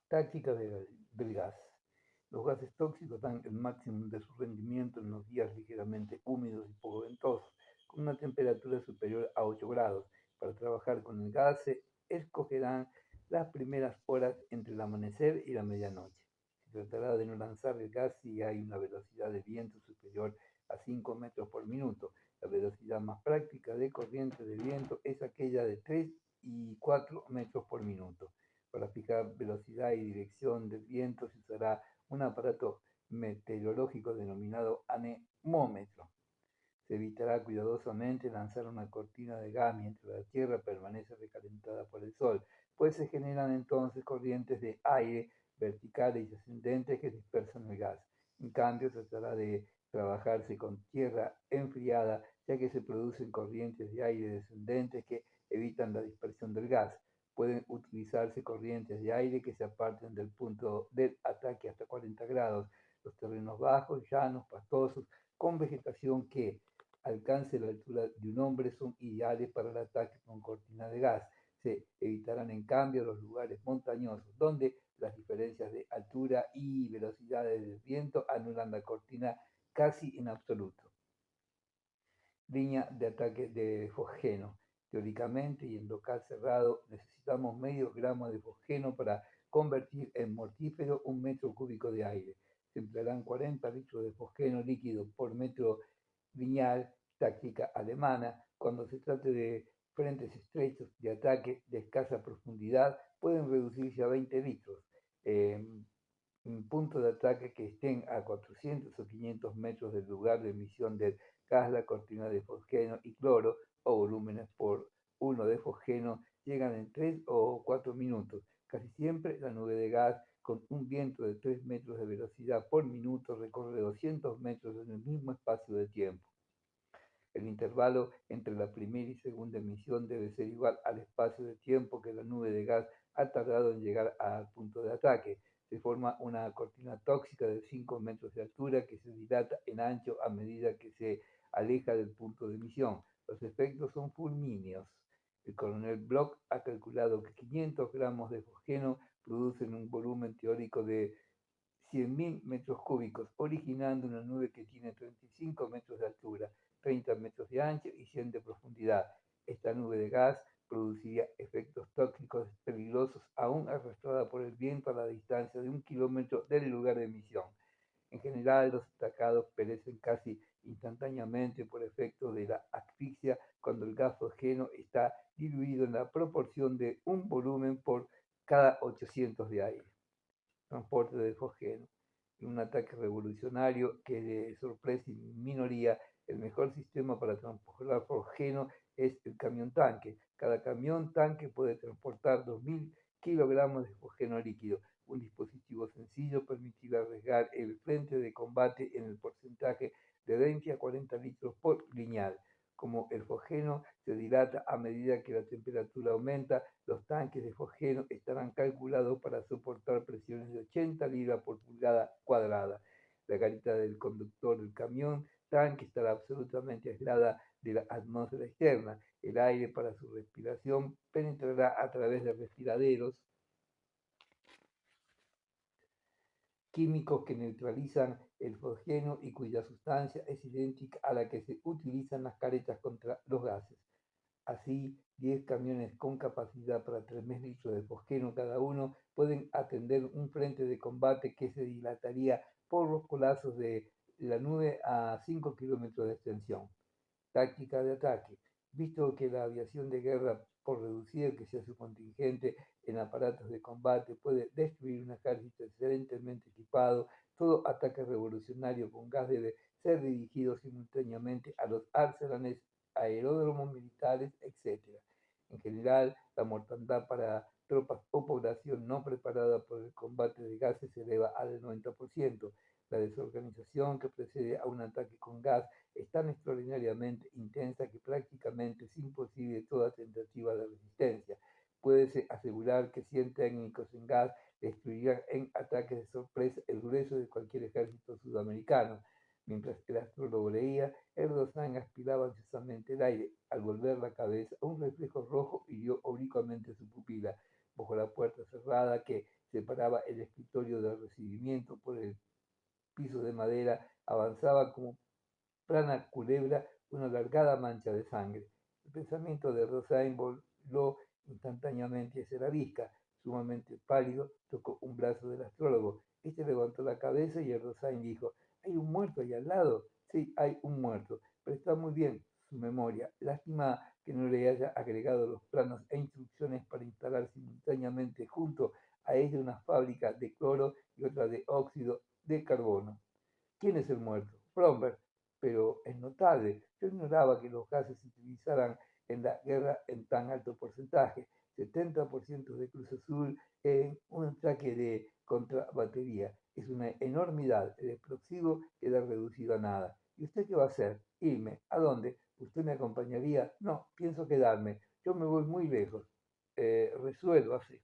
Táctica del gas. Los gases tóxicos dan el máximo de su rendimiento en los días ligeramente húmedos y poco ventosos, con una temperatura superior a 8 grados. Para trabajar con el gas se escogerán las primeras horas entre el amanecer y la medianoche. Se tratará de no lanzar el gas si hay una velocidad de viento superior a 5 metros por minuto. La velocidad más práctica de corriente de viento es aquella de 3 y 4 metros por minuto. Para fijar velocidad y dirección del viento se usará un aparato meteorológico denominado anemómetro. Se evitará cuidadosamente lanzar una cortina de gas mientras la Tierra permanece recalentada por el Sol, pues se generan entonces corrientes de aire verticales y ascendentes que dispersan el gas. En cambio, se tratará de trabajarse con tierra enfriada, ya que se producen corrientes de aire descendentes que evitan la dispersión del gas. Pueden utilizarse corrientes de aire que se aparten del punto del ataque hasta 40 grados. Los terrenos bajos, llanos, pastosos, con vegetación que alcance la altura de un hombre son ideales para el ataque con cortina de gas. Se evitarán en cambio los lugares montañosos, donde las diferencias de altura y velocidades del viento anulan la cortina casi en absoluto. Línea de ataque de fosgeno. Teóricamente y en local cerrado necesitamos medio gramo de fosgeno para convertir en mortífero un metro cúbico de aire. Se emplearán 40 litros de fosgeno líquido por metro lineal, táctica alemana. Cuando se trate de frentes estrechos de ataque de escasa profundidad, pueden reducirse a 20 litros. Un punto de ataque que estén a 400 o 500 metros del lugar de emisión del gas, la cortina de fosgeno y cloro o volúmenes por uno de fosgeno llegan en 3 o 4 minutos. Casi siempre la nube de gas con un viento de 3 metros de velocidad por minuto recorre 200 metros en el mismo espacio de tiempo. El intervalo entre la primera y segunda emisión debe ser igual al espacio de tiempo que la nube de gas ha tardado en llegar al punto de ataque. Se forma una cortina tóxica de 5 metros de altura que se dilata en ancho a medida que se aleja del punto de emisión. Los efectos son fulmíneos. El coronel Bloch ha calculado que 500 gramos de fosgeno producen un volumen teórico de 100.000 metros cúbicos, originando una nube que tiene 35 metros de altura, 30 metros de ancho y 100 de profundidad. Esta nube de gas produciría efectos tóxicos peligrosos aún arrastrada por el viento a la distancia de 1 kilómetro del lugar de emisión. En general, los atacados perecen casi instantáneamente por efecto de la asfixia cuando el gas fosgeno está diluido en la proporción de un volumen por cada 800 de aire. Transporte de fosgeno. En un ataque revolucionario que de sorpresa y minoría, el mejor sistema para transportar fosgeno es el camión tanque. Cada camión tanque puede transportar 2.000 kilogramos de fosgeno líquido. Un dispositivo sencillo permitirá arriesgar el frente de combate en el porcentaje de 20 a 40 litros por lineal. Como el fosgeno se dilata a medida que la temperatura aumenta, los tanques de fosgeno estarán calculados para soportar presiones de 80 libras por pulgada cuadrada. La garita del conductor del camión tanque estará absolutamente aislada de la atmósfera externa. El aire para su respiración penetrará a través de respiraderos químicos que neutralizan el fosgeno y cuya sustancia es idéntica a la que se utiliza en las caretas contra los gases. Así, 10 camiones con capacidad para 3.000 litros de fosgeno cada uno pueden atender un frente de combate que se dilataría por los colapsos de la nube a 5 kilómetros de extensión. Táctica de ataque. Visto que la aviación de guerra, por reducir que sea su contingente en aparatos de combate, puede destruir un ejército excelentemente equipado, todo ataque revolucionario con gas debe ser dirigido simultáneamente a los arsenales, aeródromos militares, etc. En general, la mortandad para tropas o población no preparada por el combate de gases se eleva al 90%. La desorganización que precede a un ataque con gas es tan extraordinariamente intensa que prácticamente es imposible toda tentativa de resistencia. Puede asegurar que 100 técnicos en gas destruirán en ataques de sorpresa el grueso de cualquier ejército sudamericano. Mientras el astrólogo leía, Erdogan aspiraba ansiosamente el aire. Al volver la cabeza, un reflejo rojo hirió oblicuamente su pupila. bajo la puerta cerrada que separaba el escritorio del recibimiento por el piso de madera, avanzaba como plana culebra una alargada mancha de sangre. El pensamiento de Rosain voló instantáneamente hacia la visca. Sumamente pálido, tocó un brazo del astrólogo. Este levantó la cabeza y el Rosain dijo: ¿Hay un muerto ahí al lado? Sí, hay un muerto, pero está muy bien su memoria. Lástima que no le haya agregado los planos e instrucciones para instalar simultáneamente junto a ella una fábrica de cloro y otra de óxido de carbono. ¿Quién es el muerto? Bromberg. Pero es notable. Yo ignoraba que los gases se utilizaran en la guerra en tan alto porcentaje. 70% de Cruz Azul en un ataque de contrabatería. Es una enormidad. El explosivo queda reducido a nada. ¿Y usted qué va a hacer? Irme. ¿A dónde? ¿Usted me acompañaría? No, pienso quedarme. Yo me voy muy lejos. Resuelvo así.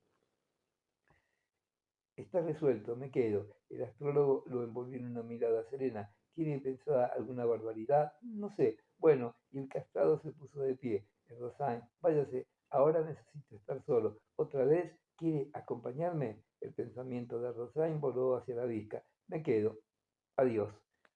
Está resuelto, me quedo. El astrólogo lo envolvió en una mirada serena. ¿Tiene pensada alguna barbaridad? No sé. Bueno, y el castrado se puso de pie. El Rosain, váyase, ahora necesito estar solo. ¿Otra vez? ¿Quiere acompañarme? El pensamiento de Rosain voló hacia la visca. Me quedo. Adiós.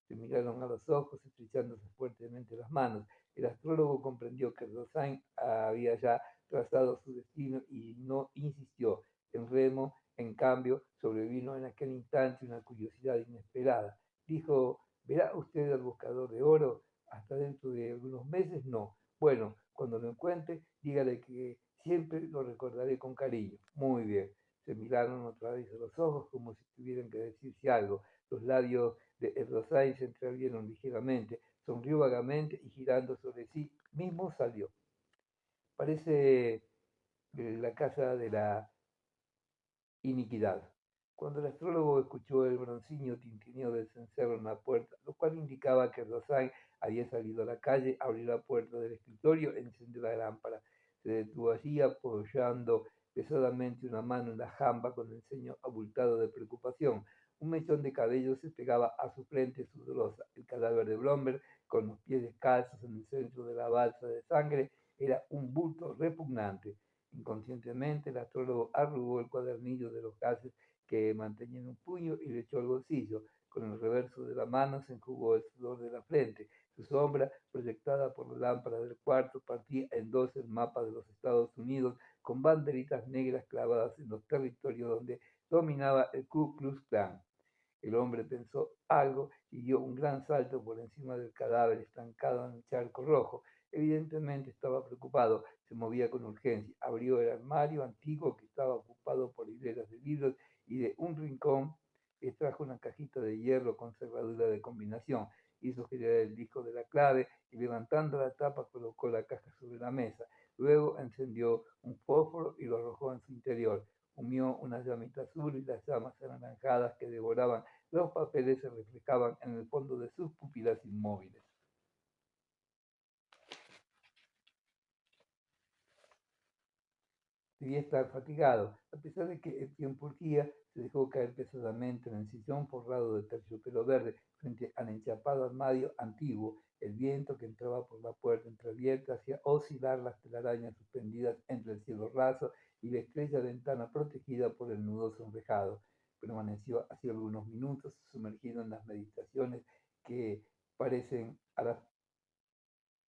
Se miraron a los ojos, estrechándose fuertemente las manos. El astrólogo comprendió que Rosain había ya trazado su destino y no insistió. En Remo, en cambio, sobrevino en aquel instante una curiosidad inesperada. Dijo: ¿verá usted al buscador de oro hasta dentro de algunos meses? No. Bueno, cuando lo encuentre, dígale que siempre lo recordaré con cariño. Muy bien. Se miraron otra vez a los ojos como si tuvieran que decirse algo. Los labios de Rosain se entreabrieron ligeramente, sonrió vagamente y girando sobre sí mismo salió. Parece la casa de la iniquidad. Cuando el astrólogo escuchó el broncíneo tintineo del cencerro en la puerta, lo cual indicaba que Rosain había salido a la calle, abrió la puerta del escritorio, encendió la lámpara. Se detuvo allí apoyando pesadamente una mano en la jamba con el ceño abultado de preocupación. Un mechón de cabello se pegaba a su frente sudorosa. El cadáver de Blomberg, con los pies descalzos en el centro de la balsa de sangre, era un bulto repugnante. Inconscientemente, el astrólogo arrugó el cuadernillo de los gases que mantenía en un puño y le echó al bolsillo. Con el reverso de la mano se enjugó el sudor de la frente. Su sombra, proyectada por la lámpara del cuarto, partía en dos el mapa de los Estados Unidos, con banderitas negras clavadas en los territorios donde dominaba el Ku Klux Klan. El hombre pensó algo y dio un gran salto por encima del cadáver estancado en el charco rojo. Evidentemente estaba preocupado, se movía con urgencia. Abrió el armario antiguo que estaba ocupado por hileras de libros y de un rincón extrajo una cajita de hierro con cerradura de combinación. Hizo girar el disco de la clave y levantando la tapa colocó la caja sobre la mesa. Luego encendió un fósforo y lo arrojó en su interior. Humió una llamita azul y las llamas anaranjadas que devoraban los papeles se reflejaban en el fondo de sus pupilas inmóviles. Debía estar fatigado, a pesar de que el tiempo urgía, se dejó caer pesadamente en el sillón forrado de terciopelo verde frente al enchapado armario antiguo. El viento que entraba por la puerta entreabierta hacía oscilar las telarañas suspendidas entre el cielo raso y la estrecha ventana protegida por el nudoso enrejado. Permaneció así algunos minutos sumergido en las meditaciones que parecen a la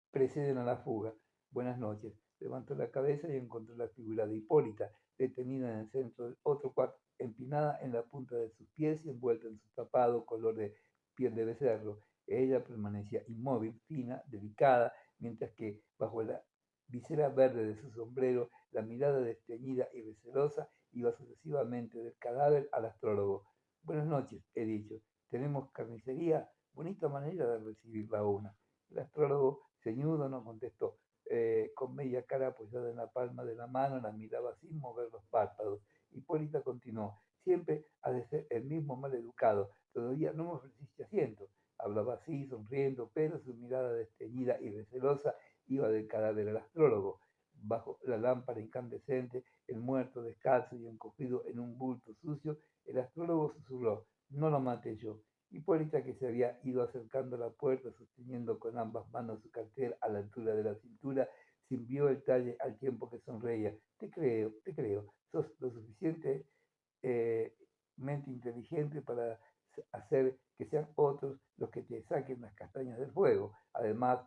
preceden a la fuga. Buenas noches. Levantó la cabeza y encontró la figura de Hipólita, detenida en el centro del otro cuarto, empinada en la punta de sus pies y envuelta en su tapado color de piel de becerro. Ella permanecía inmóvil, fina, delicada, mientras que bajo la visera verde de su sombrero, la mirada desteñida y recelosa iba sucesivamente del cadáver al astrólogo. Buenas noches, he dicho. ¿Tenemos carnicería? Bonita manera de recibirla una. El astrólogo ceñudo no contestó. Con media cara apoyada en la palma de la mano, la miraba sin mover los párpados. Hipólita continuó: siempre ha de ser el mismo maleducado. Todavía no me ofreciste asiento. Hablaba así, sonriendo, pero su mirada desteñida y recelosa iba del cadáver al astrólogo. Bajo la lámpara incandescente, el muerto descalzo y encogido en un bulto sucio, el astrólogo susurró: no lo maté yo. Hipólita, que se había ido acercando a la puerta, sosteniendo con ambas manos su cartel a la altura de la cintura, sintió el talle al tiempo que sonreía. Te creo, sos inteligente para hacer que sean otros los que te saquen las castañas del fuego. Además,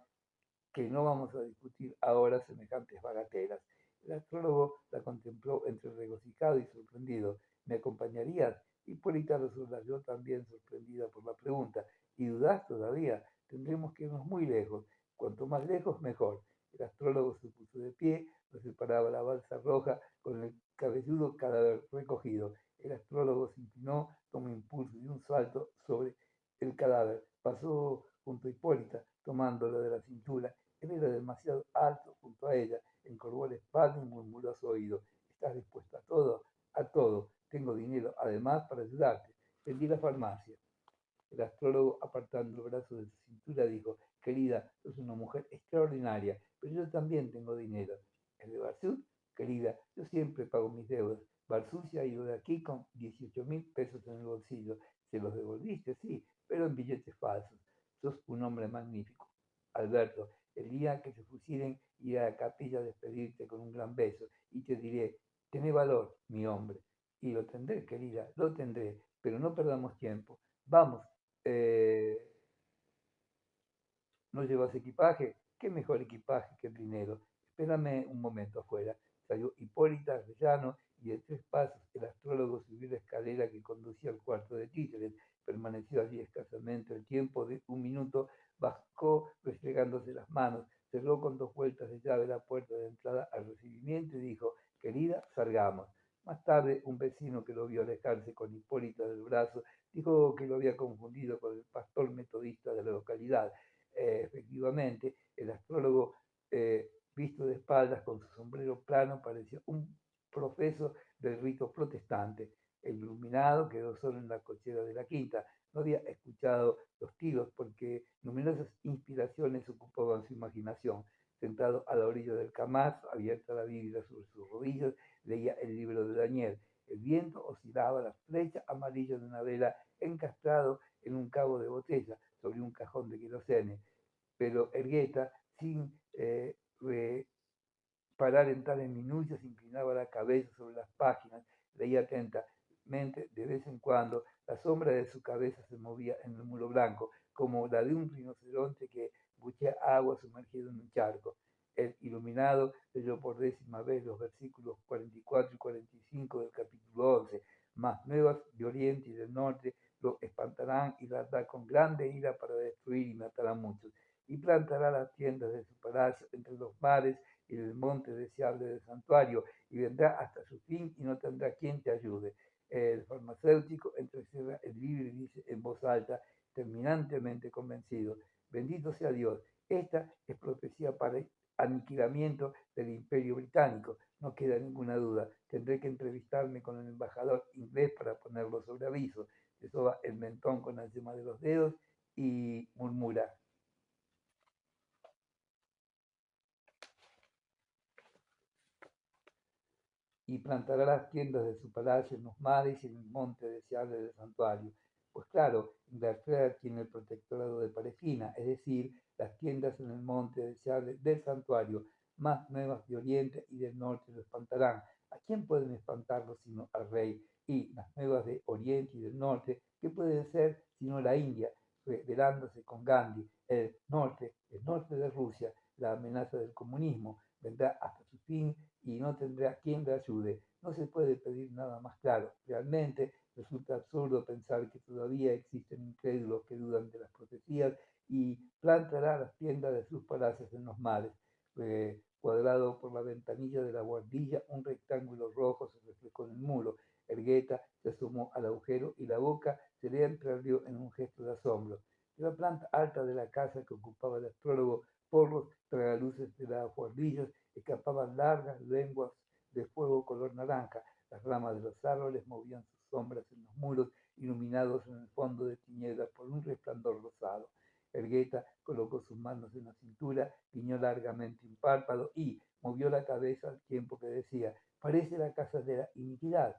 que no vamos a discutir ahora semejantes bagatelas. El astrólogo la contempló entre regocijado y sorprendido. ¿Me acompañarías? Hipólita lo subrayó también sorprendida por la pregunta. ¿Y dudás todavía? Tendremos que irnos muy lejos. Cuanto más lejos, mejor. El astrólogo se puso de pie, lo separaba la balsa roja con el cabelludo cadáver recogido. El astrólogo se inclinó, tomó impulso y un salto sobre el cadáver. Pasó junto a Hipólita, tomándolo de la cintura. Él era demasiado alto junto a ella, encorvó la espalda y murmuró a su oído: ¿Estás dispuesta a todo? A todo. Tengo dinero, además, para ayudarte. Vendí la farmacia. El astrólogo, apartando el brazo de su cintura, dijo: Querida, sos una mujer extraordinaria, pero yo también tengo dinero. ¿El de Barsud? Querida, yo siempre pago mis deudas. Barsud se ha ido de aquí con 18.000 pesos en el bolsillo. Se los devolviste, sí, pero en billetes falsos. Sos un hombre magnífico. Alberto, el día que se fusilen, iré a la capilla a despedirte con un gran beso y te diré: Tené valor, mi hombre. Y lo tendré, querida, lo tendré, pero no perdamos tiempo. Vamos, eh, ¿no llevas equipaje? ¿Qué mejor equipaje que el dinero? Espérame un momento afuera. Salió Hipólita Arellano y de 3 pasos el astrólogo subió la escalera que conducía al cuarto de títeres. Permaneció allí escasamente el tiempo de un minuto, bajó restregándose las manos, cerró con 2 vueltas de llave la puerta de entrada al recibimiento y dijo: Querida, salgamos. Más tarde, un vecino que lo vio alejarse con Hipólita del brazo dijo que lo había confundido con el pastor metodista de la localidad. Efectivamente, el astrólogo, visto de espaldas con su sombrero plano, parecía un profeso del rito protestante. El iluminado quedó solo en la cochera de la quinta. No había escuchado los tiros porque numerosas inspiraciones ocupaban su imaginación. Sentado a la orilla del camás, abierta la Biblia sobre sus rodillas, leía el libro de Daniel. El viento oscilaba la flecha amarilla de una vela encastrado en un cabo de botella sobre un cajón de querosene. Pero Ergueta, sin parar en tales minucias, inclinaba la cabeza sobre las páginas, leía atentamente. De vez en cuando, la sombra de su cabeza se movía en el muro blanco, como la de un rinoceronte que buchea agua sumergido en un charco. El iluminado leyó por 10ª vez los versículos 44 y 45 del capítulo 11. Más nuevas de oriente y del norte lo espantarán y dará con grande ira para destruir y matar a muchos. Y plantará las tiendas de su palacio entre los mares y del monte deseable del santuario, y vendrá hasta su fin y no tendrá quien te ayude. El farmacéutico entrecierra el libro y dice en voz alta, terminantemente convencido: Bendito sea Dios, esta es profecía para el aniquilamiento del imperio británico. No queda ninguna duda. Tendré que entrevistarme con el embajador inglés para ponerlo sobre aviso. Se soba el mentón con la yema de los dedos y murmura: y plantará las tiendas de su palacio en los mares y en el monte deseable del santuario. Pues claro, Inglaterra tiene el protectorado de Palestina, es decir, las tiendas en el monte deseable del santuario, más nuevas de oriente y del norte lo espantarán. ¿A quién pueden espantarlo sino al rey? Y las nuevas de oriente y del norte, ¿qué pueden ser sino la India, rebelándose con Gandhi? El norte de Rusia, la amenaza del comunismo, vendrá hasta su fin y no tendrá quien le ayude. No se puede pedir nada más claro. Realmente resulta absurdo pensar que todavía existen incrédulos que dudan de las profecías y plantará las tiendas de sus palacios en los mares. Cuadrado por la ventanilla de la guardilla, un rectángulo rojo se reflejó en el muro. Ergueta se asomó al agujero y la boca se le entreabrió en un gesto de asombro. De la planta alta de la casa que ocupaba el astrólogo, por los tragaluces de las guardillas escapaban largas lenguas de fuego color naranja. Las ramas de los árboles movían sus sombras en los muros, iluminados en el fondo de tinieblas por un resplandor rosado. Ergueta colocó sus manos en la cintura, guiñó largamente un párpado y movió la cabeza al tiempo que decía: Parece la casa de la iniquidad.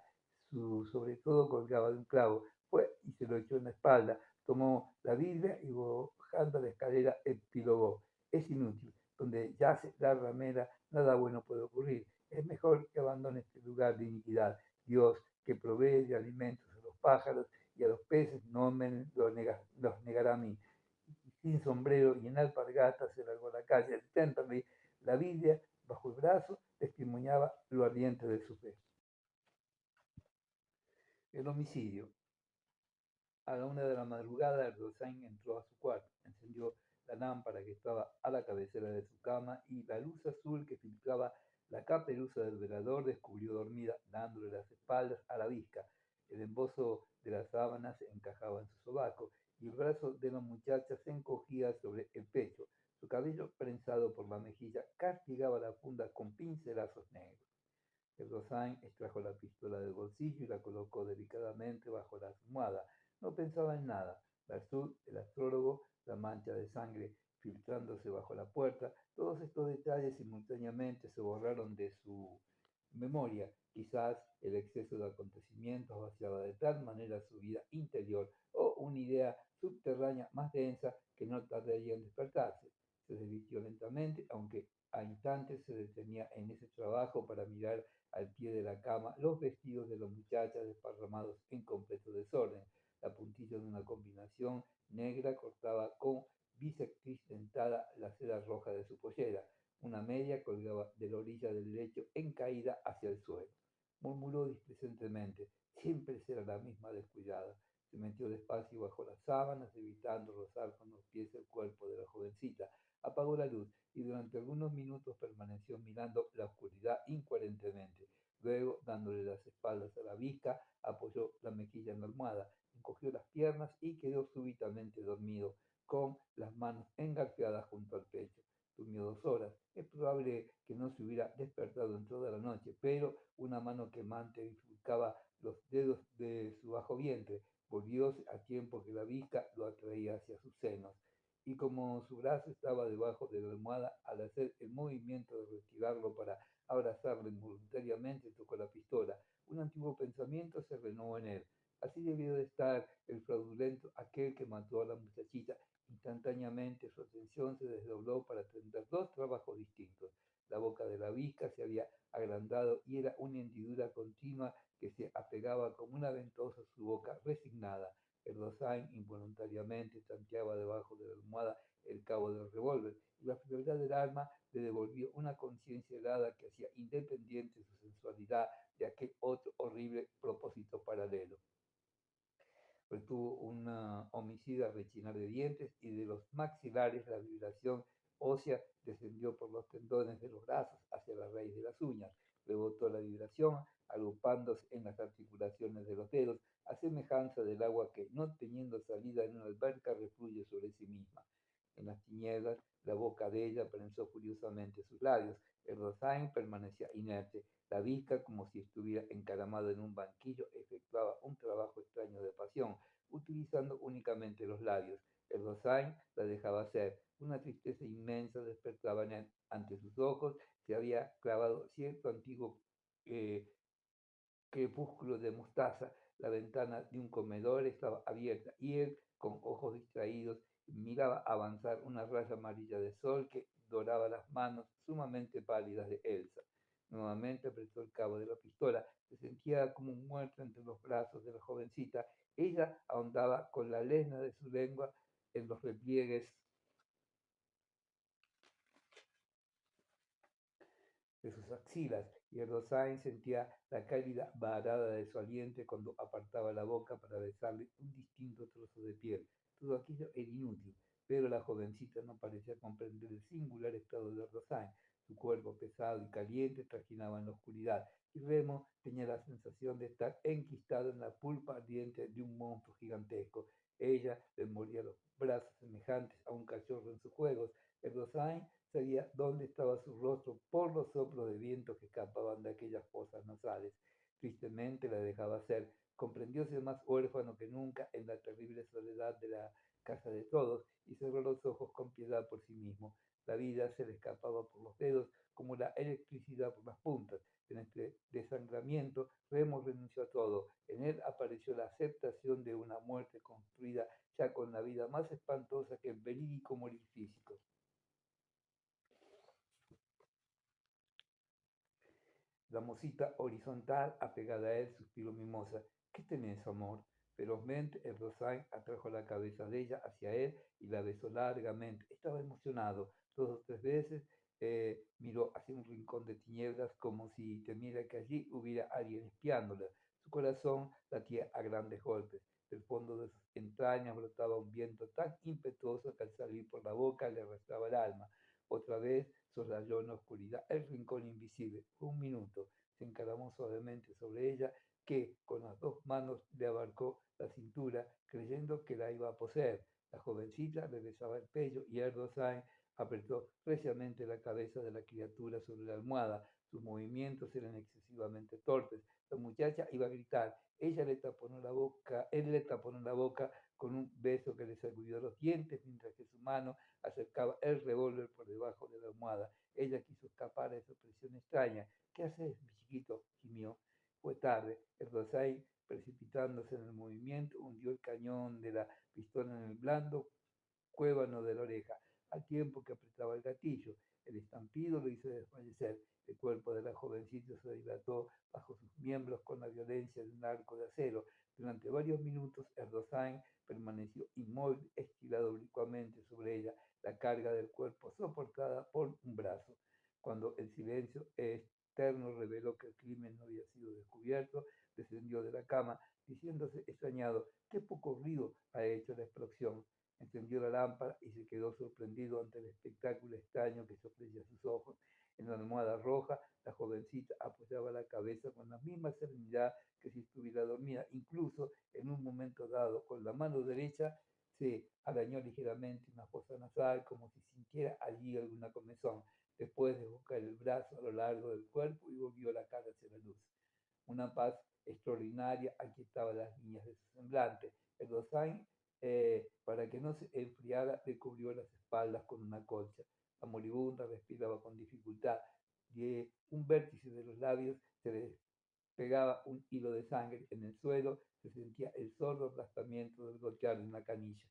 Su sobre todo colgaba de un clavo. Fue y se lo echó en la espalda. Tomó la Biblia y bajando la escalera epilogó: Es inútil. Donde yace la ramera, nada bueno puede ocurrir. Es mejor que abandone este lugar de iniquidad. Dios, que provee de alimentos a los pájaros y y a los peces no me los negará a mí. Sin sombrero y en alpargatas se largó a la calle. El Temperley, la Biblia bajo el brazo, testimoniaba lo ardiente de su fe. El homicidio. A la 1 de la madrugada, Rosain entró a su cuarto, encendió la lámpara que estaba a la cabecera de su cama y la luz azul que filtraba la caperuza del velador descubrió dormida, dándole las espaldas a la visca. El embozo de las sábanas se encajaba en su sobaco y el brazo de la muchacha se encogía sobre el pecho. Su cabello prensado por la mejilla castigaba la funda con pincelazos negros. Rosain extrajo la pistola del bolsillo y la colocó delicadamente bajo la almohada. No pensaba en nada. Barzud, el astrólogo, la mancha de sangre filtrándose bajo la puerta, todos estos detalles simultáneamente se borraron de su memoria. Quizás el exceso de acontecimientos vaciaba de tal manera su vida interior o una idea subterránea más densa que no tardaría en despertarse. Se desvistió lentamente, aunque a instantes se detenía en ese trabajo para mirar al pie de la cama los vestidos de las muchachas desparramados en completo desorden. La puntilla de una combinación negra cortaba con bisectriz dentada la seda roja de su pollera. Una media colgaba de la orilla del lecho en caída hacia el suelo. Murmuró displicentemente, siempre será la misma descuidada. Se metió despacio bajo las sábanas, evitando rozar con los pies el cuerpo de la jovencita. Apagó la luz y durante algunos minutos permaneció mirando la oscuridad incoherentemente. Luego, dándole las espaldas a la visca, apoyó la mejilla en la almohada, encogió las piernas y quedó súbitamente dormido, con las manos engarfiadas junto al pecho. Durmió 2 horas. Es probable que no se hubiera despertado en toda la noche, pero una mano quemante bifurcaba los dedos de su bajo vientre. Volvióse a tiempo que la visca lo atraía hacia sus senos y como su brazo estaba debajo de la almohada, al hacer el movimiento de retirarlo para abrazarlo involuntariamente, tocó la pistola. Un antiguo pensamiento se renovó en él. Así debió de estar el fraudulento aquel que mató a la muchachita. Instantáneamente su atención se desdobló para atender dos trabajos distintos. La boca de la visca se había agrandado y era una hendidura continua que se apegaba como una ventosa a su boca resignada. El Rosain involuntariamente tanteaba debajo de la almohada el cabo del revólver y la frialdad del arma le devolvió una conciencia helada que hacía independiente su sensualidad de aquel otro horrible propósito paralelo. Retuvo un homicida rechinar de dientes y de los maxilares la vibración ósea descendió por los tendones de los brazos hacia la raíz de las uñas. Rebotó la vibración, agrupándose en las articulaciones de los dedos, a semejanza del agua que, no teniendo salida en una alberca, refluye sobre sí misma. En las tinieblas, la boca de ella prensó furiosamente sus labios. El Rosain permanecía inerte. La visca, como si estuviera encaramado en un banquillo, efectuaba un trabajo extraño de pasión, utilizando únicamente los labios. El Rosain la dejaba hacer. Una tristeza inmensa despertaba en él. Ante sus ojos se había clavado cierto antiguo eh, crepúsculo de mostaza. La ventana de un comedor estaba abierta y él, con ojos distraídos, miraba avanzar una raya amarilla de sol que doraba las manos sumamente pálidas de Elsa. Nuevamente apretó el cabo de la pistola. Se sentía como un muerto entre los brazos de la jovencita. Ella ahondaba con la lena de su lengua en los repliegues de sus axilas, y el Rosain sentía la cálida varada de su aliento cuando apartaba la boca para besarle un distinto trozo de piel. Todo aquello era inútil, pero la jovencita no parecía comprender el singular estado de Rosain. Su cuerpo pesado y caliente trajinaba en la oscuridad, y Remo tenía la sensación de estar enquistado en la pulpa ardiente de un monstruo gigantesco. Ella le mordía los brazos semejantes a un cachorro en sus juegos. El Rosain sabía dónde estaba su rostro por los soplos de viento que escapaban de aquellas fosas nasales. Tristemente la dejaba ser. Comprendióse más huérfano que nunca en la terrible soledad de la casa de todos y cerró los ojos con piedad por sí mismo. La vida se le escapaba por los dedos como la electricidad por las puntas. En este desangramiento, Remo renunció a todo. En él apareció la aceptación de una muerte construida ya con la vida más espantosa que el verídico morir físico. La mosita horizontal, apegada a él, suspiró mimosa. ¿Qué tenés, amor? Ferozmente, el Rosain atrajo la cabeza de ella hacia él y la besó largamente. Estaba emocionado. 2 o 3 veces miró hacia un rincón de tinieblas como si temiera que allí hubiera alguien espiándola. Su corazón latía a grandes golpes. Del fondo de sus entrañas brotaba un viento tan impetuoso que al salir por la boca le arrastraba el alma. Otra vez soslayó en la oscuridad el rincón invisible. Fue un minuto. Se encaramó suavemente sobre ella, que con las 2 manos le abarcó la cintura, creyendo que la iba a poseer. La jovencita le besaba el pecho y Erdogan apretó reciamente la cabeza de la criatura sobre la almohada. Sus movimientos eran excesivamente torpes. La muchacha iba a gritar. Ella le taponó la boca, él le taponó la boca con un beso que le sacudió los dientes, mientras que su mano acercaba el revólver por debajo de la almohada. Ella quiso escapar a esa presión extraña. ¿Qué haces, mi chiquito?, gimió. Fue tarde. El Rosay, precipitándose en el movimiento, hundió el cañón de la pistola en el blando cuébano de la oreja, al tiempo que apretaba el gatillo. El estampido lo hizo desfallecer. El cuerpo de la jovencita se dilató bajo sus miembros con la violencia de un arco de acero. Durante varios minutos, Erdogan permaneció inmóvil, estirado oblicuamente sobre ella, la carga del cuerpo soportada por un brazo. Cuando el silencio externo reveló que el crimen no había sido descubierto, descendió de la cama, diciéndose extrañado: «¿Qué poco ruido ha hecho la explosión?». Encendió la lámpara y se quedó sorprendido ante el espectáculo extraño que se ofrecía a sus ojos. En la almohada roja, la jovencita apoyaba la cabeza con la misma serenidad que si estuviera dormida. Incluso en un momento dado, con la mano derecha, se arañó ligeramente una fosa nasal, como si sintiera allí alguna comezón. Después de buscar el brazo a lo largo del cuerpo y volvió la cara hacia la luz. Una paz extraordinaria aquietaba las líneas de su semblante. El Rosain, para que no se enfriara, le cubrió las espaldas con una colcha. La moribunda respiraba con dificultad. De un vértice de los labios se le pegaba un hilo de sangre. En el suelo se sentía el sordo aplastamiento del gotear de una canilla.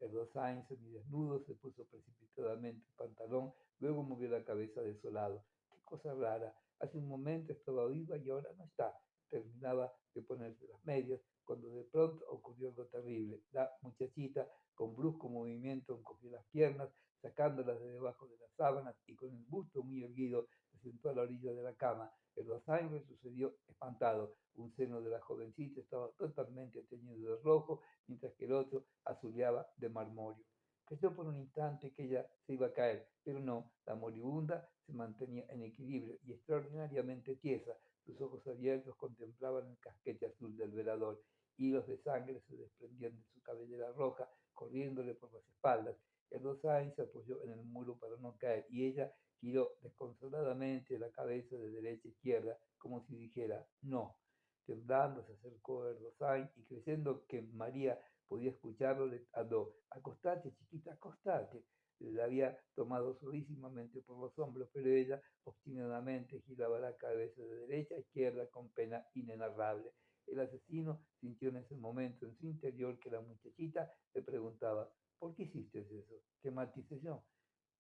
El Rosain, semidesnudo, se puso precipitadamente el pantalón, luego movió la cabeza desolado. ¡Qué cosa rara! Hace un momento estaba viva y ahora no está. Terminaba de ponerse las medias cuando de pronto ocurrió algo terrible. La muchachita, con brusco movimiento, encogió las piernas, sacándolas de debajo de las sábanas y con el busto muy erguido se sentó a la orilla de la cama. El Rosario sucedió espantado. Un seno de la jovencita estaba totalmente teñido de rojo, mientras que el otro azuleaba de marmóreo. Creyó por un instante que ella se iba a caer, pero no. La moribunda se mantenía en equilibrio y extraordinariamente tiesa. Sus ojos abiertos contemplaban el casquete azul del velador. Hilos de sangre se desprendían de su cabellera roja, corriéndole por las espaldas. El Rosario se apoyó en el muro para no caer y ella giró desconsoladamente la cabeza de derecha a izquierda, como si dijera no. Temblando se acercó a Erdogan y creyendo que María podía escucharlo, le habló: «Acostate, chiquita, acostate». La había tomado suavísimamente por los hombros, pero ella obstinadamente giraba la cabeza de derecha a izquierda con pena inenarrable. El asesino sintió en ese momento en su interior que la muchachita le preguntaba: «¿Por qué hiciste eso? ¿Qué mal te hice yo?».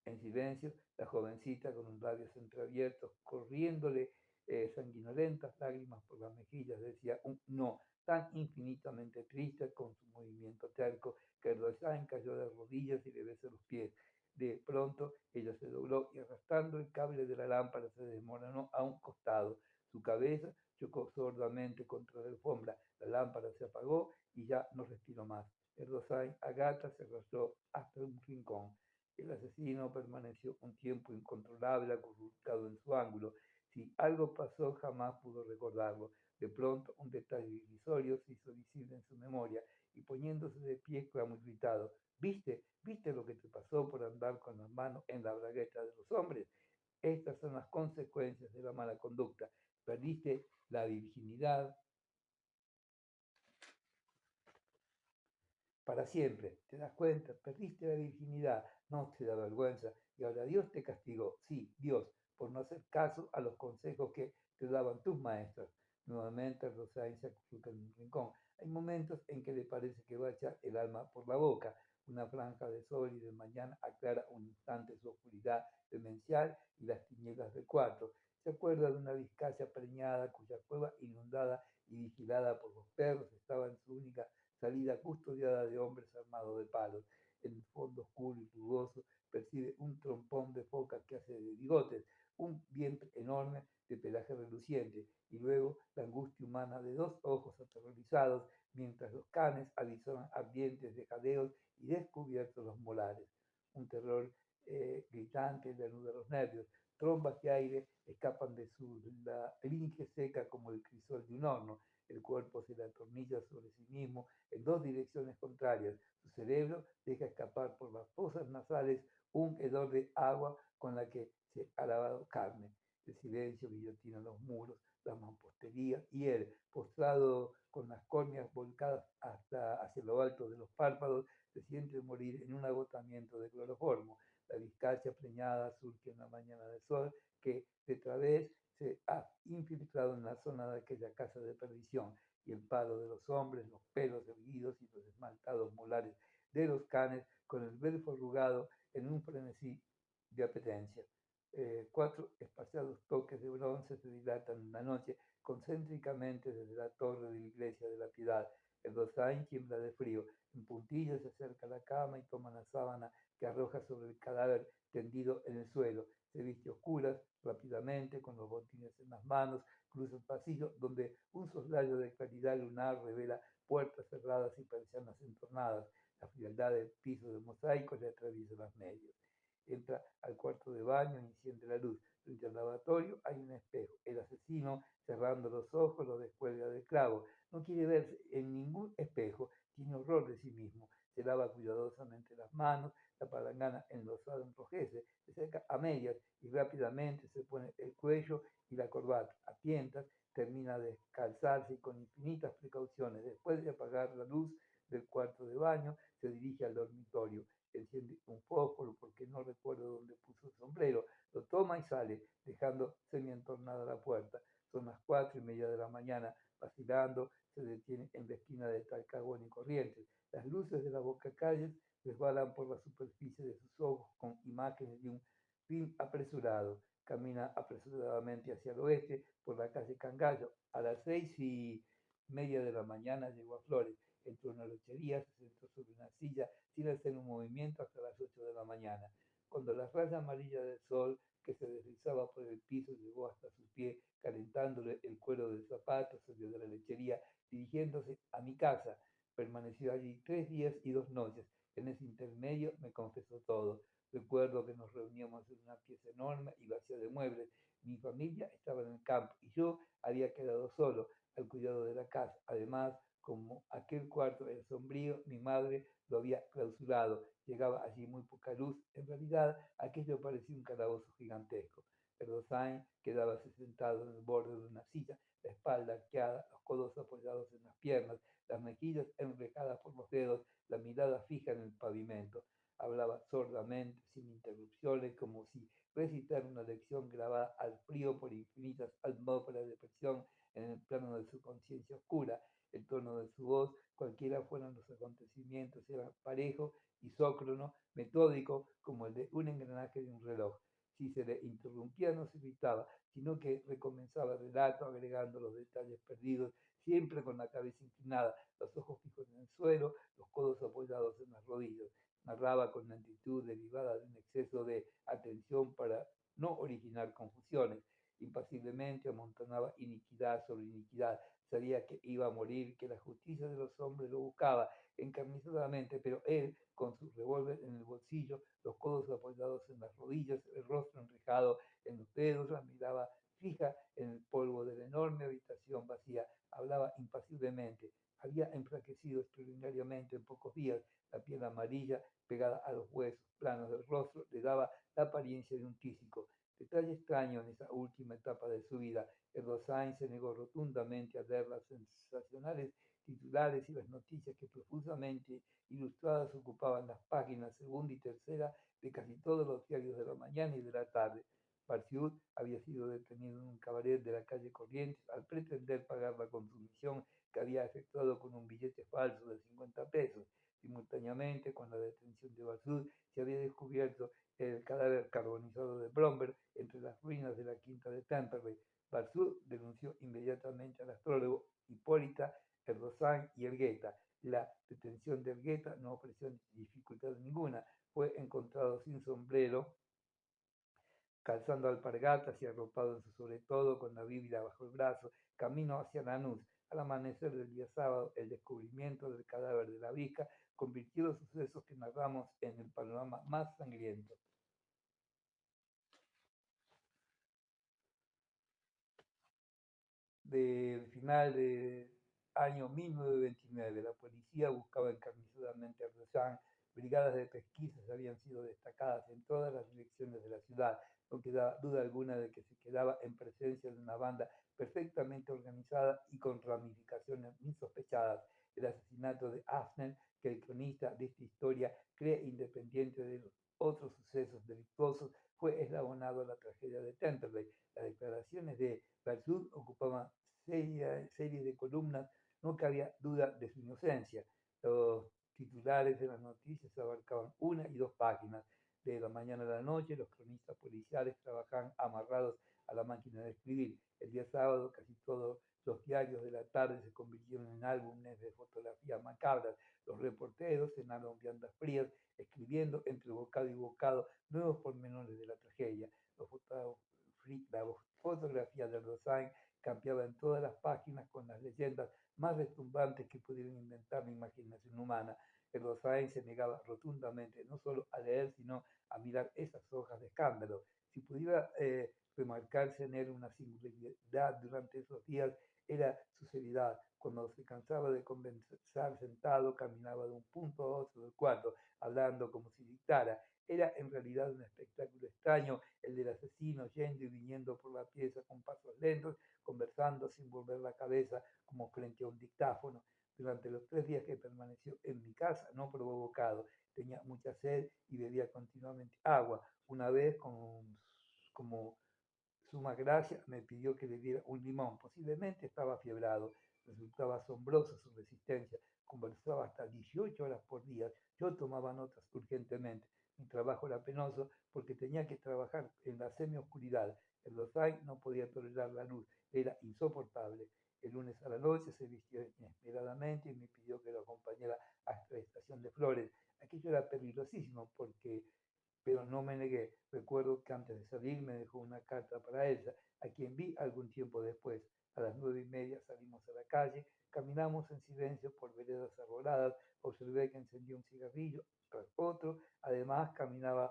En silencio, la jovencita, con los labios entreabiertos, corriéndole sanguinolentas lágrimas por las mejillas, decía un no tan infinitamente triste con su movimiento terco que Erdogan cayó de rodillas y le besó los pies. De pronto, ella se dobló y arrastrando el cable de la lámpara se desmoronó a un costado. Su cabeza chocó sordamente contra la alfombra. La lámpara se apagó y ya no respiró más. Erdogan, a gata, se arrastró hasta un rincón. El asesino permaneció un tiempo incontrolable, acurrucado en su ángulo. Si algo pasó, jamás pudo recordarlo. De pronto, un detalle irrisorio se hizo visible en su memoria y poniéndose de pie, clamó irritado: «¿Viste? ¿Viste lo que te pasó por andar con las manos en la bragueta de los hombres? Estas son las consecuencias de la mala conducta. Perdiste la virginidad para siempre. ¿Te das cuenta? Perdiste la virginidad, no te da vergüenza y ahora Dios te castigó. Sí, Dios, por no hacer caso a los consejos que te daban tus maestros». Nuevamente Rosain se acurruca en un rincón. Hay momentos en que le parece que va a echar el alma por la boca. Una franja de sol y de mañana aclara un instante su oscuridad demencial y las tinieblas del cuarto. Se acuerda de una Vizcaya preñada cuya cueva inundada y vigilada por los perros estaba en su única hermana de dos ojos aterrorizados, mientras los canes avisaban ambientes de jadeos y descubiertos los molares. Un terror gritante le anuda los nervios. Trombas de aire escapan de su laringe seca como el crisol de un horno. El cuerpo se le atornilla sobre sí mismo en dos direcciones contrarias. Su cerebro deja escapar por las fosas nasales un hedor de agua con la que se ha lavado carne. El silencio guillotina los muros, la mampostería y él, postrado con las córneas volcadas hasta hacia lo alto de los párpados, se siente morir en un agotamiento de cloroformo. La vizcacha preñada surge en la mañana del sol que de través se ha infiltrado en la zona de aquella casa de perdición, y el palo de los hombres, los pelos erguidos y los esmaltados molares de los canes con el verbo arrugado en un frenesí de apetencia. Cuatro espaciados toques de bronce se dilatan en la noche concéntricamente desde la torre de la iglesia de la Piedad. El Rosain tiembla de frío. En puntillas se acerca a la cama y toma la sábana que arroja sobre el cadáver tendido en el suelo. Se viste oscuras, rápidamente, con los botines en las manos, cruza el pasillo donde un soslayo de claridad lunar revela puertas cerradas y persianas entornadas. La frialdad del piso de mosaico le atraviesa las medias. Entra al cuarto de baño y enciende la luz. Frente al lavatorio hay un espejo. El asesino, cerrando los ojos, lo descuelga del clavo. No quiere verse en ningún espejo, tiene horror de sí mismo. Se lava cuidadosamente las manos, la palangana enlosada enrojece, se seca a medias y rápidamente se pone el cuello y la corbata. A tientas termina de calzarse y con infinitas precauciones, después de apagar la luz del cuarto de baño, se dirige al dormitorio. Enciende un fósforo porque no recuerdo dónde puso el sombrero, lo toma y sale, dejando semi-entornada la puerta. Son las 4:30 de la mañana, vacilando, se detiene en la esquina de Talcahuano y Corrientes. Las luces de la Bocacalles resbalan por la superficie de sus ojos con imágenes de un film apresurado. Camina apresuradamente hacia el oeste por la calle Cangallo. A las 6:30 de la mañana llegó a Flores. Entró en una lechería, se sentó sobre una silla sin hacer un movimiento hasta las 8 de la mañana. Cuando la raya amarilla del sol que se deslizaba por el piso llegó hasta sus pies, calentándole el cuero del zapato, salió de la lechería, dirigiéndose a mi casa. Permaneció allí 3 días y 2 noches. En ese intermedio me confesó todo. Recuerdo que nos reuníamos en una pieza enorme y vacía de muebles. Mi familia estaba en el campo y yo había quedado solo al cuidado de la casa. Además, como aquel cuarto era sombrío, mi madre lo había clausurado. Llegaba allí muy poca luz. En realidad, aquello parecía un calabozo gigantesco. Erdosain quedaba sentado en el borde de una silla, la espalda arqueada, los codos apoyados en las piernas, las mejillas enrejadas por los dedos, la mirada fija en el pavimento. Hablaba sordamente, sin interrupciones, como si recitara una lección grabada al frío por infinitas atmósferas de presión en el plano de su conciencia oscura. El tono de su voz, cualquiera fueran los acontecimientos, era parejo, isócrono, metódico, como el de un engranaje de un reloj. Si se le interrumpía no se gritaba, sino que recomenzaba el relato agregando los detalles perdidos, siempre con la cabeza inclinada, los ojos fijos en el suelo, los codos apoyados en las rodillas. Narraba con lentitud derivada de un exceso de atención para no originar confusiones. Impasiblemente amontonaba iniquidad sobre iniquidad. Sabía que iba a morir, que la justicia de los hombres lo buscaba encarnizadamente, pero él, con su revólver en el bolsillo, los codos apoyados en las rodillas, el rostro enrejado en los dedos, la miraba fija en el polvo de la enorme habitación vacía, hablaba impasiblemente. Había enflaquecido extraordinariamente en pocos días. La piel amarilla, pegada a los huesos planos del rostro, le daba la apariencia de un tísico. Detalle extraño en esa última etapa de su vida. Erdosain se negó rotundamente a leer las sensacionales titulares y las noticias que profusamente ilustradas ocupaban las páginas segunda y tercera de casi todos los diarios de la mañana y de la tarde. Barciud había sido detenido en un cabaret de la calle Corrientes al pretender pagar la consumición que había efectuado con un billete falso de 50 pesos. Simultáneamente con la detención de Barciud se había descubierto el cadáver carbonizado de Bromberg entre las ruinas de la quinta de Temperley. Barciud denunció inmediatamente al astrólogo Hipólita Erdosain y Elgueta. La detención de Elgueta no ofreció dificultad ninguna. Fue encontrado sin sombrero, calzando alpargatas y arropado en su sobretodo con la Biblia bajo el brazo, camino hacia Lanús. Al amanecer del día sábado, el descubrimiento del cadáver de la Vica convirtió los sucesos que narramos en el panorama más sangriento. Del final del año 1929, la policía buscaba encarnizadamente a Rosan. Brigadas de pesquisas habían sido destacadas en todas las direcciones de la ciudad. No quedaba duda alguna de que se quedaba en presencia de una banda perfectamente organizada y con ramificaciones insospechadas. El asesinato de Hafner, que el cronista de esta historia cree independiente de los otros sucesos delictuosos, fue eslabonado a la tragedia de Temperley. Las declaraciones de Bersud ocupaban series de columnas, no cabía duda de su inocencia. Los titulares de las noticias abarcaban 1 y 2 páginas. De la mañana a la noche, los cronistas policiales trabajaban amarrados a la máquina de escribir. El día sábado, casi todos los diarios de la tarde se convirtieron en álbumes de fotografías macabras. Los reporteros cenaron viandas frías, escribiendo entre bocado y bocado nuevos pormenores de la tragedia. La fotografía de Rosain cambiaba en todas las páginas con las leyendas más retumbantes que pudieran inventar la imaginación humana. El Rosain se negaba rotundamente no solo a leer, sino a mirar esas hojas de escándalo. Si pudiera remarcarse en él una singularidad durante esos días, era su seriedad. Cuando se cansaba de conversar sentado, caminaba de un punto a otro del cuarto, hablando como si dictara. Era en realidad un espectáculo extraño el del asesino yendo y viniendo por la pieza con pasos lentos, conversando sin volver la cabeza como frente a un dictáfono. Durante los 3 días que permaneció en mi casa no probó bocado, tenía mucha sed y bebía continuamente agua. Una vez, como suma gracia, me pidió que le diera un limón. Posiblemente estaba fiebrado. Resultaba asombrosa su resistencia. Conversaba hasta 18 horas por día. Yo tomaba notas urgentemente. Mi trabajo era penoso porque tenía que trabajar en la semioscuridad. El Rosay no podía tolerar la luz. Era insoportable. El lunes a la noche se vistió inesperadamente y me pidió que lo acompañara hasta la estación de Flores. Aquello era peligrosísimo pero no me negué. Recuerdo que antes de salir me dejó una carta para Elsa, a quien vi algún tiempo después. A las 9:30 salimos a la calle, caminamos en silencio por veredas arboladas, observé que encendía un cigarrillo tras otro, además caminaba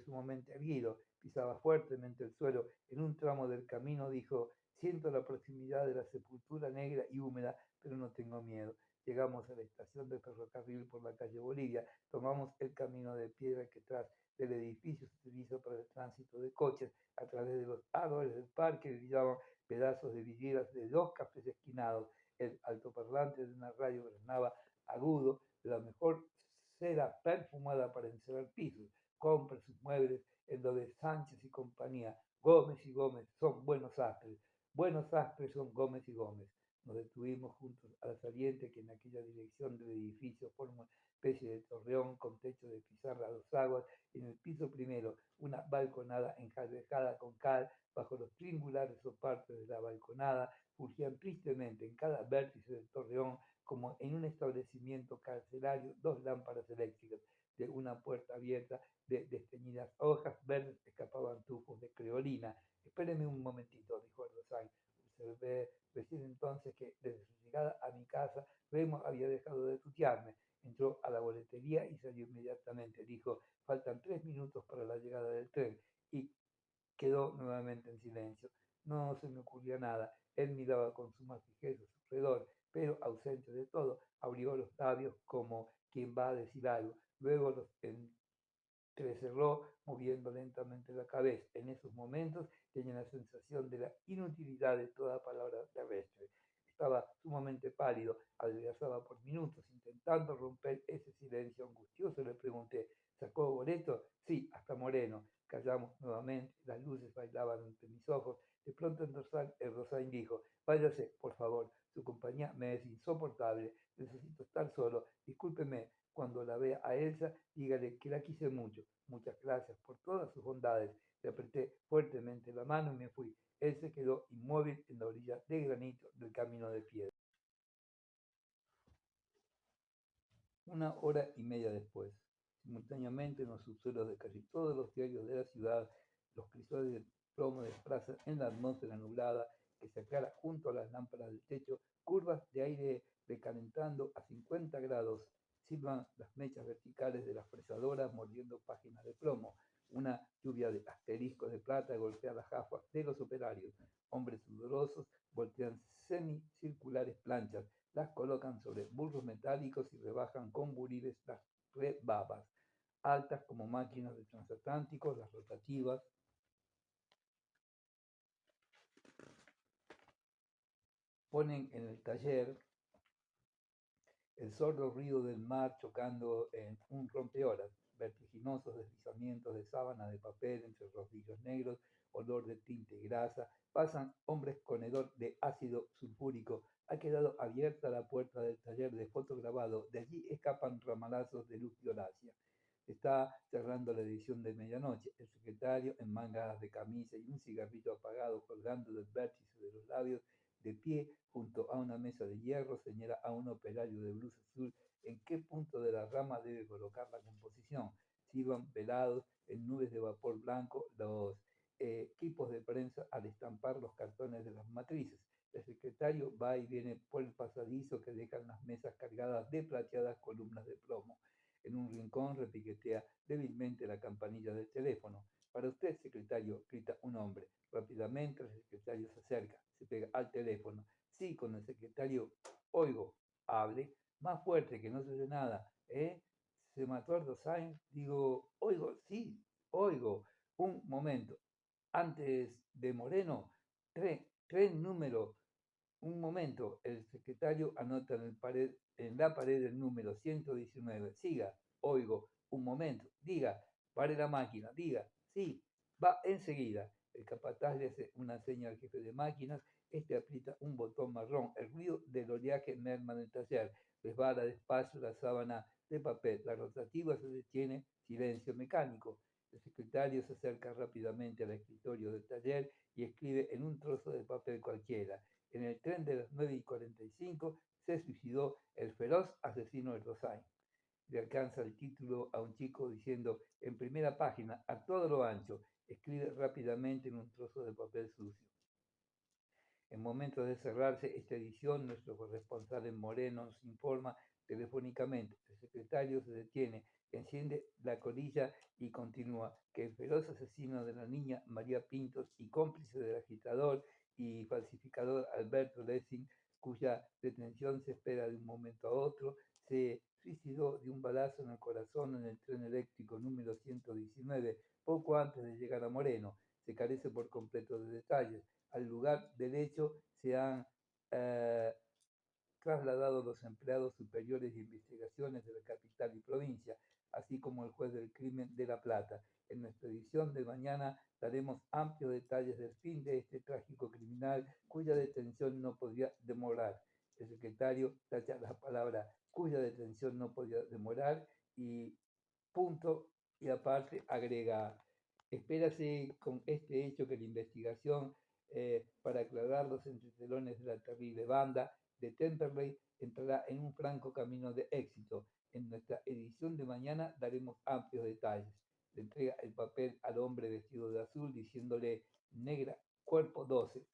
sumamente erguido, pisaba fuertemente el suelo. En un tramo del camino dijo: siento la proximidad de la sepultura negra y húmeda, pero no tengo miedo. Llegamos a la estación de ferrocarril por la calle Bolivia, tomamos el camino de piedra que tras del edificio se utiliza para el tránsito de coches. A través de los árboles del parque brillaban pedazos de vidrieras de 2 cafés esquinados. El altoparlante de una radio granaba agudo de la mejor cera perfumada para encerrar pisos. Compra sus muebles en lo de Sánchez y compañía. Gómez y Gómez son buenos sastres. Buenos sastres son Gómez y Gómez. Nos detuvimos juntos al saliente que en aquella dirección del edificio forma una especie de torreón con techo de pizarra a 2 aguas. En el piso primero, una balconada enjalbegada con cal. Bajo los triangulares soportes de la balconada surgían tristemente en cada vértice del torreón, como en un establecimiento carcelario, 2 lámparas eléctricas. De una puerta abierta de desteñidas hojas verdes escapaban tufos de creolina. Espéreme un momentito, dijo Rosal. Observé recién entonces que desde su llegada a mi casa, Remo había dejado de tutearme. Entró a la boletería y salió inmediatamente. Dijo: faltan 3 minutos para la llegada del tren. Y quedó nuevamente en silencio. No se me ocurría nada. Él miraba con suma fijeza a su alrededor, pero ausente de todo, abrió los labios como quien va a decir algo. Luego los entrecerró moviendo lentamente la cabeza. En esos momentos tenía la sensación de la inutilidad de toda palabra terrestre. Estaba sumamente pálido, adelgazaba por minutos, intentando romper ese silencio angustioso. Le pregunté: ¿sacó boleto? Sí, hasta Moreno. Callamos nuevamente, las luces bailaban entre mis ojos. De pronto el Rosain dijo: váyase, por favor, su compañía me es insoportable, necesito estar solo, discúlpeme. Cuando la vea a Elsa, dígale que la quise mucho. Muchas gracias por todas sus bondades. Le apreté fuertemente la mano y me fui. Él se quedó inmóvil en la orilla de granito del camino de piedra. 1 hora y media después, simultáneamente en los subsuelos de casi todos los diarios de la ciudad, los cristales de plomo desplazan en la atmósfera nublada que se aclara junto a las lámparas del techo curvas de aire recalentando a 50 grados. Silban las mechas verticales de las fresadoras mordiendo páginas de plomo. Una lluvia de asteriscos de plata golpea las gafas de los operarios. Hombres sudorosos voltean semicirculares planchas, las colocan sobre burros metálicos y rebajan con buriles las rebabas, altas como máquinas de transatlánticos, las rotativas. Ponen en el taller el sordo ruido del mar chocando en un rompeolas, vertiginosos deslizamientos de sábana de papel entre rodillos negros, olor de tinte y grasa. Pasan hombres con hedor de ácido sulfúrico. Ha quedado abierta la puerta del taller de fotograbado. De allí escapan ramalazos de luz violácea. Está cerrando la edición de medianoche. El secretario, en mangas de camisa y un cigarrillo apagado colgando del vértice de los labios, de pie junto a una mesa de hierro, señala a un operario de blusa azul en qué punto de la rama debe colocar la composición. Silban velados en nubes de vapor blanco los equipos de prensa al estampar los cartones de las matrices. El secretario va y viene por el pasadizo que dejan las mesas cargadas de plateadas columnas de plomo. En un rincón repiquetea débilmente la campanilla del teléfono. Para usted, secretario, grita un hombre. Rápidamente el secretario se acerca, se pega al teléfono. Sí, con el secretario, oigo, hable, más fuerte que no se oye nada, ¿eh? Se mató Ardosain, digo, oigo, sí, oigo, un momento, antes de Moreno, tren número, un momento, el secretario anota en la pared el número 119. Siga, oigo, un momento, diga, pare la máquina, diga, sí, va enseguida. El capataz le hace una seña al jefe de máquinas, este aprieta un botón marrón. El ruido del oleaje merma en el taller. Resbala despacio la sábana de papel. La rotativa se detiene, silencio mecánico. El secretario se acerca rápidamente al escritorio del taller y escribe en un trozo de papel cualquiera. En el tren de las 9:45 se suicidó el feroz asesino de Rosain. Le alcanza el título a un chico diciendo en primera página, a todo lo ancho, escribe rápidamente en un trozo de papel sucio. En momentos de cerrarse esta edición, nuestro corresponsal en Moreno nos informa telefónicamente. El secretario se detiene, enciende la colilla y continúa que el feroz asesino de la niña María Pintos y cómplice del agitador y falsificador Alberto Lessing, cuya detención se espera de un momento a otro, se suicidó de un balazo en el corazón en el tren eléctrico número 119 poco antes de llegar a Moreno. Se carece por completo de detalles. Al lugar del hecho se han eh, trasladado los empleados superiores de investigaciones de la capital y provincia, así como el juez del crimen de La Plata. En nuestra edición de mañana daremos amplios detalles del fin de este trágico criminal cuya detención no podía demorar. El secretario tacha la palabra cuya detención no podía demorar y punto y aparte agrega, espérase con este hecho que la investigación para aclarar los entretelones de la terrible banda de Temperley entrará en un franco camino de éxito. En nuestra edición de mañana daremos amplios detalles. Le entrega el papel al hombre vestido de azul diciéndole negra, cuerpo 12,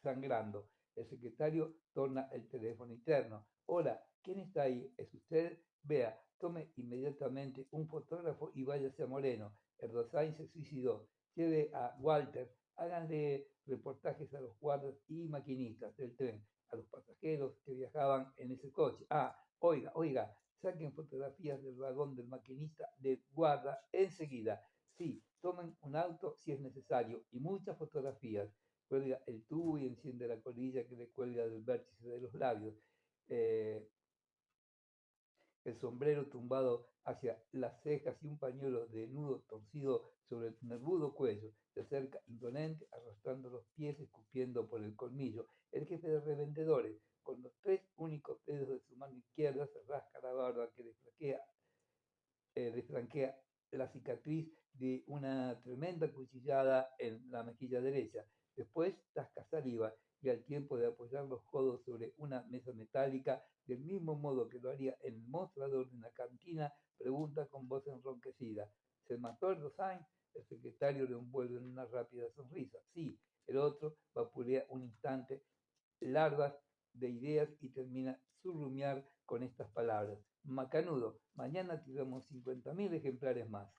sangrando. El secretario torna el teléfono interno. Hola, ¿quién está ahí? ¿Es usted? Vea, tome inmediatamente un fotógrafo y váyase a Moreno. Erdosain se suicidó. Lleve a Walter, háganle reportajes a los guardas y maquinistas del tren, a los pasajeros que viajaban en ese coche. Ah, oiga, saquen fotografías del vagón del maquinista de guarda enseguida. Sí, tomen un auto si es necesario y muchas fotografías. Cuelga el tubo y enciende la colilla que le cuelga del vértice de los labios. Eh, el sombrero tumbado hacia las cejas y un pañuelo de nudo torcido sobre el nervudo cuello. Se acerca indolente, arrastrando los pies, escupiendo por el colmillo. El jefe de revendedores, con los 3 únicos dedos de su mano izquierda, se rasca la barba que le flanquea la cicatriz de una tremenda cuchillada en la mejilla derecha. Después tasca saliva y al tiempo de apoyar los codos sobre una mesa metálica, del mismo modo que lo haría en el mostrador de una cantina, pregunta con voz enronquecida. ¿Se mató el Rosain? El secretario le envuelve en una rápida sonrisa. Sí, el otro vapurea un instante larvas de ideas y termina su rumiar con estas palabras. Macanudo, mañana tiramos 50.000 ejemplares más.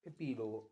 Epílogo.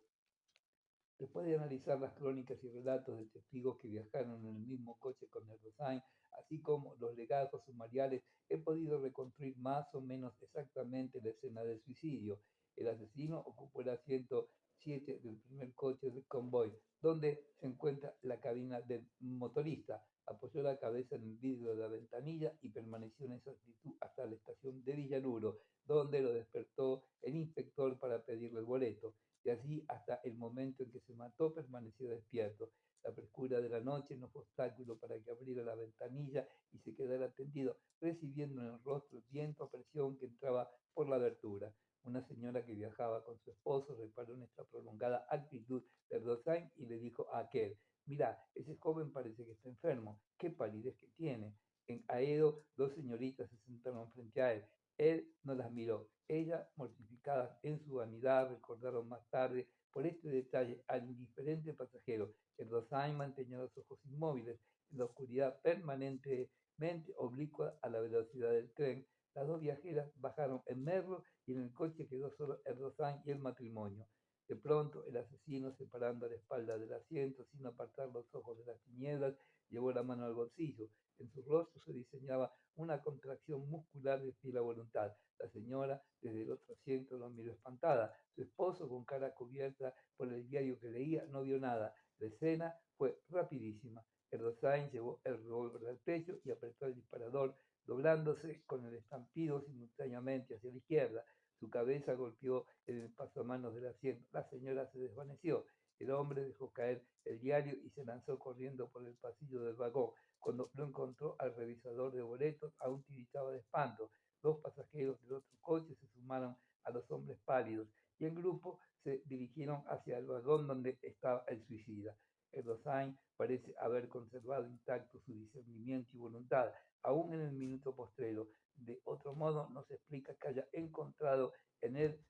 Después de analizar las crónicas y relatos de testigos que viajaron en el mismo coche con Erdogan, así como los legajos sumariales, he podido reconstruir más o menos exactamente la escena del suicidio. El asesino ocupó el asiento 7 del primer coche del convoy, donde se encuentra la cabina del motorista. Apoyó la cabeza en el vidrio de la ventanilla y permaneció en esa actitud hasta la estación de Villanuro, donde lo despertó el inspector para pedirle el boleto y así hasta el momento en que se mató permaneció despierto. La frescura de la noche no fue obstáculo para que abriera la ventanilla y se quedara tendido, recibiendo en el rostro el viento a presión que entraba por la abertura. Una señora que viajaba con su esposo reparó en esta prolongada actitud de Erdogan y le dijo a aquel: mira, ese joven parece que está enfermo, qué palidez que tiene. En Aedo, dos señoritas se sentaron frente a él. Él no las miró. Ellas, mortificadas en su vanidad, recordaron más tarde por este detalle al indiferente pasajero. Erdogan mantenía los ojos inmóviles en la oscuridad permanentemente oblicua a la velocidad del tren. Las dos viajeras bajaron en Merlo y en el coche quedó solo Erdogan y el matrimonio. De pronto, el asesino, separando la espalda del asiento sin apartar los ojos de las tinieblas, llevó la mano al bolsillo. En su rostro se diseñaba una contracción muscular de fiel voluntad. La señora, desde el otro asiento, lo miró espantada. Su esposo, con cara cubierta por el diario que leía, no vio nada. La escena fue rapidísima. Erdogan llevó el revólver al pecho y apretó el disparador, doblándose con el estampido simultáneamente hacia la izquierda. Su cabeza golpeó en el pasamanos del asiento. La señora se desvaneció. El hombre dejó caer el diario y se lanzó corriendo por el pasillo del vagón. Cuando lo encontró al revisador de boletos, aún tiritaba de espanto. Dos pasajeros del otro coche se sumaron a los hombres pálidos y en grupo se dirigieron hacia el vagón donde estaba el suicida. Erdogan parece haber conservado intacto su discernimiento y voluntad, aún en el minuto postrero. De otro modo, no se explica que haya encontrado en él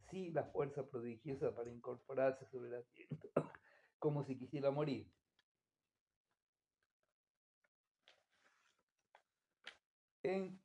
sí la fuerza prodigiosa para incorporarse sobre el asiento, como si quisiera morir. En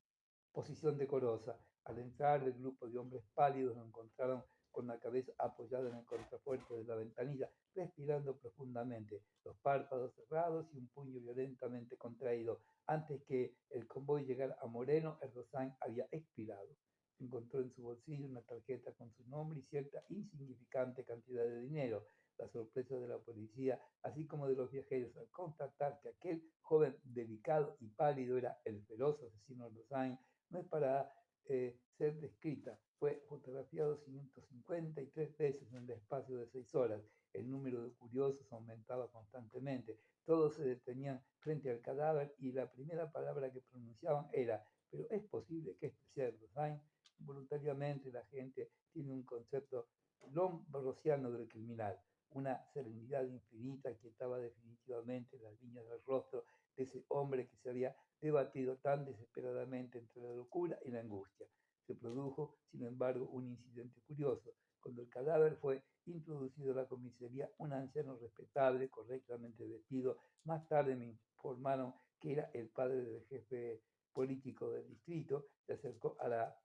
posición decorosa. Al entrar, el grupo de hombres pálidos lo encontraron con la cabeza apoyada en el contrafuerte de la ventanilla, respirando profundamente, los párpados cerrados y un puño violentamente contraído. Antes que el convoy llegara a Moreno, Erdogan había expirado. Encontró en su bolsillo una tarjeta con su nombre y cierta insignificante cantidad de dinero. La sorpresa de la policía, así como de los viajeros, al constatar que aquel joven delicado y pálido era el feroz asesino Erdogan, no es para ser descrita. Fue fotografiado 553 veces en el espacio de 6 horas. El número de curiosos aumentaba constantemente. Todos se detenían frente al cadáver y la primera palabra que pronunciaban era: ¿pero es posible que este sea Erdogan? Voluntariamente la gente tiene un concepto lombrosiano del criminal, una serenidad infinita que estaba definitivamente las líneas del rostro de ese hombre que se había debatido tan desesperadamente entre la locura y la angustia. Se produjo, sin embargo, un incidente curioso. Cuando el cadáver fue introducido a la comisaría, un anciano respetable, correctamente vestido, más tarde me informaron que era el padre del jefe político del distrito, se acercó a la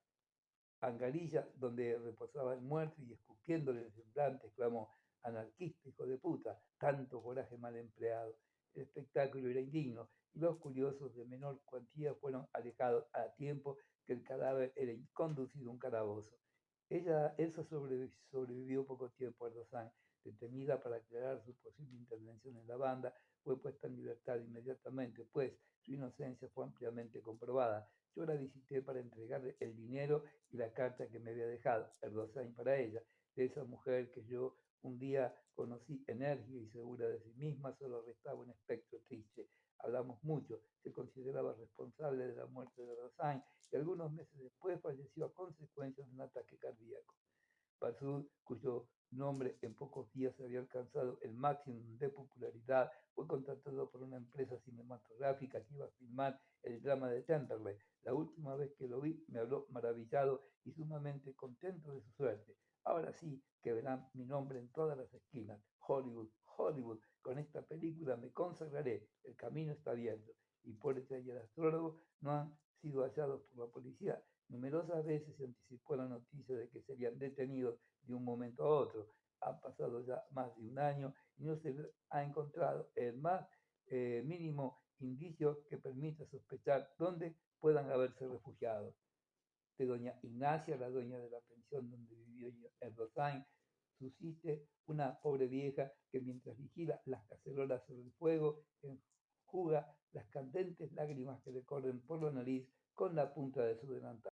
angarilla donde reposaba el muerto y escupiéndole el semblante exclamó: anarquista, hijo de puta, tanto coraje mal empleado. El espectáculo era indigno y los curiosos de menor cuantía fueron alejados a tiempo que el cadáver era conducido a un calabozo. Elsa sobrevivió poco tiempo a Erdogan. Detenida para aclarar su posible intervención en la banda, fue puesta en libertad inmediatamente, pues su inocencia fue ampliamente comprobada. Yo la visité para entregarle el dinero y la carta que me había dejado, Erdogan para ella, de esa mujer que yo un día conocí enérgica y segura de sí misma, solo restaba un espectro triste. Hablamos mucho, se consideraba responsable de la muerte de Erdogan y algunos meses después falleció a consecuencia de un ataque cardíaco. Basud, cuyo nombre en pocos días había alcanzado el máximo de popularidad, fue contratado por una empresa cinematográfica que iba a filmar el drama de Temperley. La última vez que lo vi me habló maravillado y sumamente contento de su suerte. Ahora sí que verán mi nombre en todas las esquinas. Hollywood, Hollywood, cerraré, el camino está abierto. Hipólita y el astrólogo no han sido hallados por la policía. Numerosas veces se anticipó la noticia de que serían detenidos de un momento a otro. Ha pasado ya más de un año y no se ha encontrado el más mínimo indicio que permita sospechar dónde puedan haberse refugiado. De doña Ignacia, la dueña de la pensión donde vivió Erdosain, subsiste una pobre vieja que mientras vigila las cacerolas sobre el fuego, enjuga las candentes lágrimas que le corren por la nariz con la punta de su delantal.